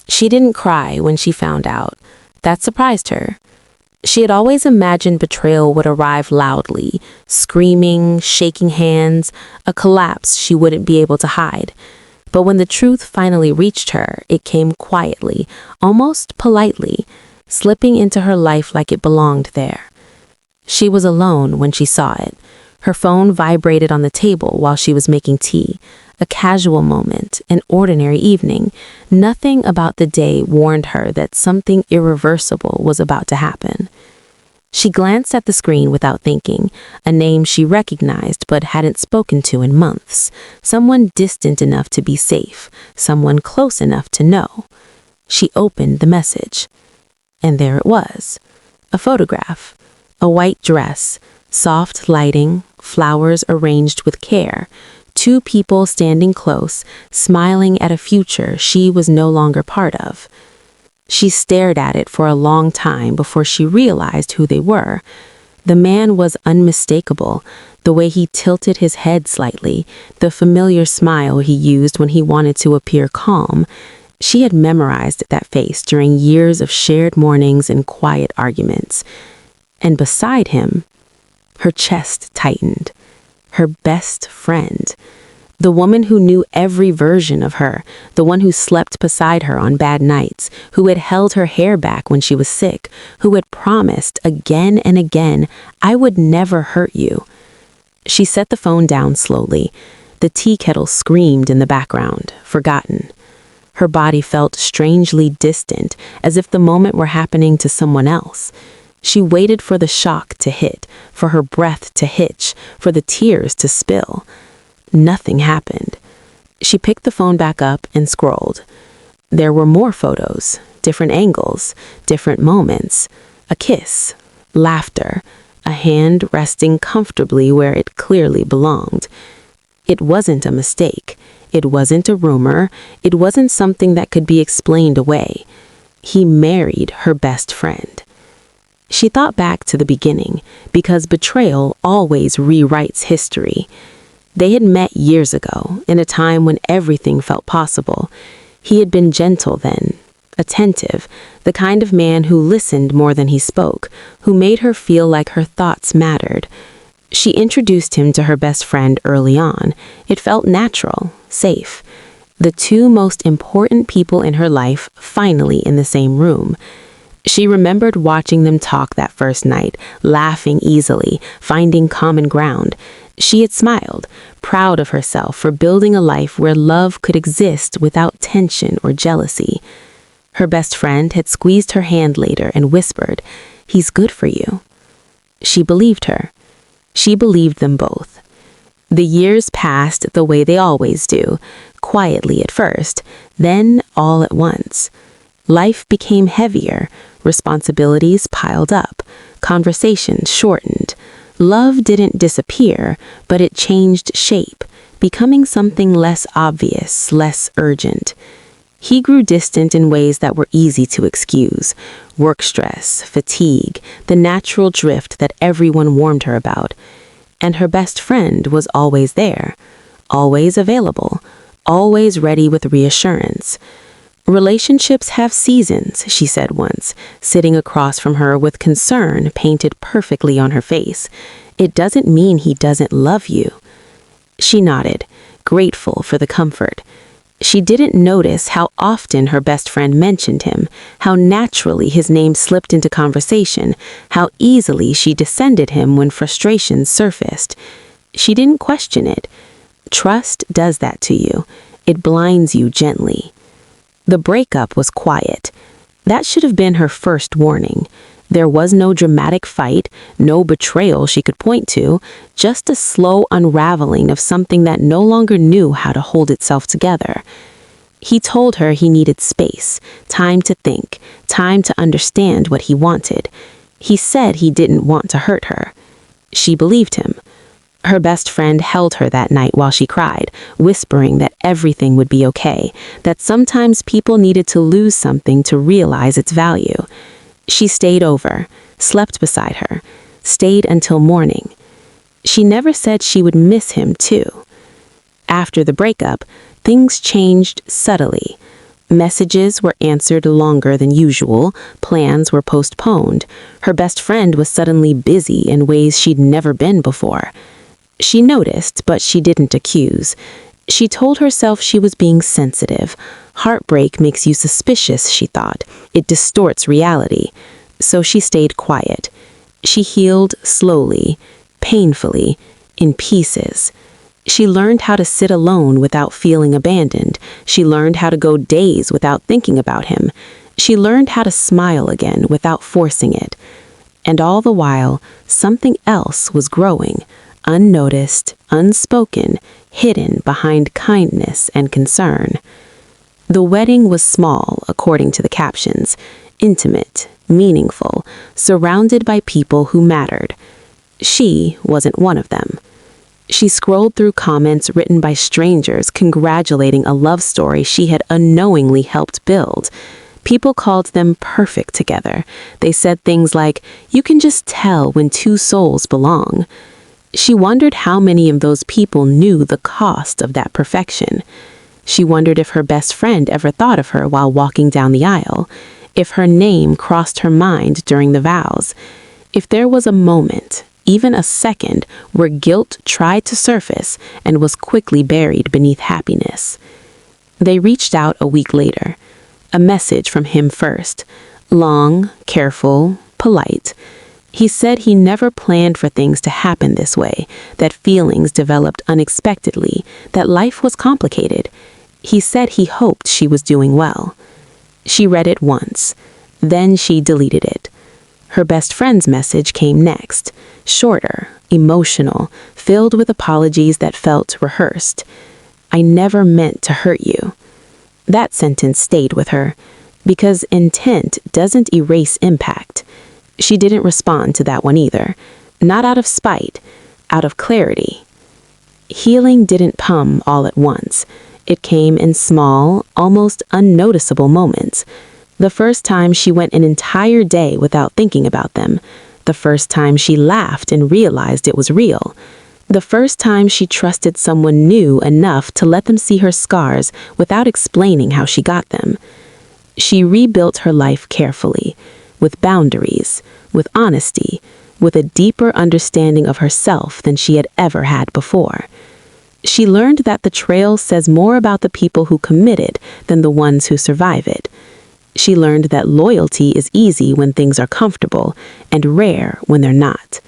She didn't cry when she found out. That surprised her. She had always imagined betrayal would arrive loudly, screaming, shaking hands, a collapse she wouldn't be able to hide. But when the truth finally reached her, it came quietly, almost politely, slipping into her life like it belonged there. She was alone when she saw it. Her phone vibrated on the table while she was making tea. A casual moment, an ordinary evening. Nothing about the day warned her that something irreversible was about to happen. She glanced at the screen without thinking, a name she recognized but hadn't spoken to in months. Someone distant enough to be safe, someone close enough to know. She opened the message. And there it was. A photograph. A white dress, soft lighting, flowers arranged with care. Two people standing close, smiling at a future she was no longer part of. She stared at it for a long time before she realized who they were. The man was unmistakable, the way he tilted his head slightly, the familiar smile he used when he wanted to appear calm. She had memorized that face during years of shared mornings and quiet arguments. And beside him, her chest tightened. Her best friend. The woman who knew every version of her, the one who slept beside her on bad nights, who had held her hair back when she was sick, who had promised again and again, "I would never hurt you." She set the phone down slowly. The tea kettle screamed in the background, forgotten. Her body felt strangely distant, as if the moment were happening to someone else. She waited for the shock to hit, for her breath to hitch, for the tears to spill. Nothing happened. She picked the phone back up and scrolled. There were more photos, different angles, different moments. A kiss, laughter, a hand resting comfortably where it clearly belonged. It wasn't a mistake. It wasn't a rumor. It wasn't something that could be explained away. He married her best friend. She thought back to the beginning, because betrayal always rewrites history. They had met years ago, in a time when everything felt possible. He had been gentle then, attentive, the kind of man who listened more than he spoke, who made her feel like her thoughts mattered. She introduced him to her best friend early on. It felt natural, safe. The two most important people in her life finally in the same room. She remembered watching them talk that first night, laughing easily, finding common ground. She had smiled, proud of herself for building a life where love could exist without tension or jealousy. Her best friend had squeezed her hand later and whispered, "He's good for you." She believed her. She believed them both. The years passed the way they always do, quietly at first, then all at once. Life became heavier, responsibilities piled up, conversations shortened. Love didn't disappear, but it changed shape, becoming something less obvious, less urgent. He grew distant in ways that were easy to excuse. Work stress, fatigue, the natural drift that everyone warned her about. And her best friend was always there, always available, always ready with reassurance. "Relationships have seasons," she said once, sitting across from her with concern painted perfectly on her face. "It doesn't mean he doesn't love you." She nodded, grateful for the comfort. She didn't notice how often her best friend mentioned him, how naturally his name slipped into conversation, how easily she descended him when frustrations surfaced. She didn't question it. Trust does that to you. It blinds you gently. The breakup was quiet. That should have been her first warning. There was no dramatic fight, no betrayal she could point to, just a slow unraveling of something that no longer knew how to hold itself together. He told her he needed space, time to think, time to understand what he wanted. He said he didn't want to hurt her. She believed him. Her best friend held her that night while she cried, whispering that everything would be okay, that sometimes people needed to lose something to realize its value. She stayed over, slept beside her, stayed until morning. She never said she would miss him too. After the breakup, things changed subtly. Messages were answered longer than usual, plans were postponed. Her best friend was suddenly busy in ways she'd never been before. She noticed, but she didn't accuse. She told herself she was being sensitive. Heartbreak makes you suspicious, she thought. It distorts reality. So she stayed quiet. She healed slowly, painfully, in pieces. She learned how to sit alone without feeling abandoned. She learned how to go days without thinking about him. She learned how to smile again without forcing it. And all the while, something else was growing, unnoticed, unspoken, hidden behind kindness and concern. The wedding was small, according to the captions, intimate, meaningful, surrounded by people who mattered. She wasn't one of them. She scrolled through comments written by strangers congratulating a love story she had unknowingly helped build. People called them perfect together. They said things like, "You can just tell when two souls belong." She wondered how many of those people knew the cost of that perfection. She wondered if her best friend ever thought of her while walking down the aisle, if her name crossed her mind during the vows, if there was a moment, even a second, where guilt tried to surface and was quickly buried beneath happiness. They reached out a week later. A message from him first. Long, careful, polite. He said he never planned for things to happen this way, that feelings developed unexpectedly, that life was complicated. He said he hoped she was doing well. She read it once. Then she deleted it. Her best friend's message came next. Shorter, emotional, filled with apologies that felt rehearsed. "I never meant to hurt you." That sentence stayed with her, because intent doesn't erase impact. She didn't respond to that one either, not out of spite, out of clarity. Healing didn't come all at once. It came in small, almost unnoticeable moments. The first time she went an entire day without thinking about them. The first time she laughed and realized it was real. The first time she trusted someone new enough to let them see her scars without explaining how she got them. She rebuilt her life carefully, with boundaries, with honesty, with a deeper understanding of herself than she had ever had before. She learned that betrayal says more about the people who commit it than the ones who survive it. She learned that loyalty is easy when things are comfortable and rare when they're not.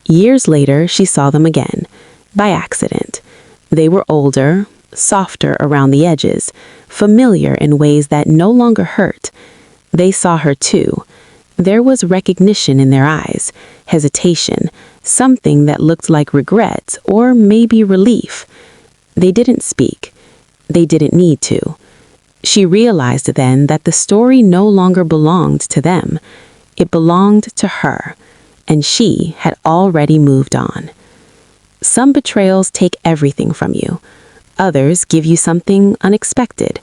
Years later, she saw them again, by accident. They were older, softer around the edges, familiar in ways that no longer hurt. They saw her too. There was recognition in their eyes, hesitation, something that looked like regret or maybe relief. They didn't speak. They didn't need to. She realized then that the story no longer belonged to them. It belonged to her, and she had already moved on. Some betrayals take everything from you. Others give you something unexpected.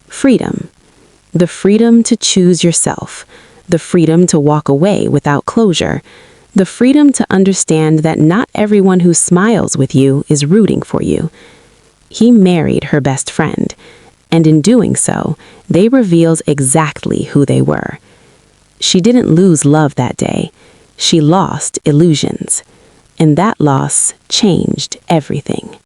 Freedom. The freedom to choose yourself. The freedom to walk away without closure. The freedom to understand that not everyone who smiles with you is rooting for you. He married her best friend, and in doing so, they revealed exactly who they were. She didn't lose love that day. She lost illusions. And that loss changed everything.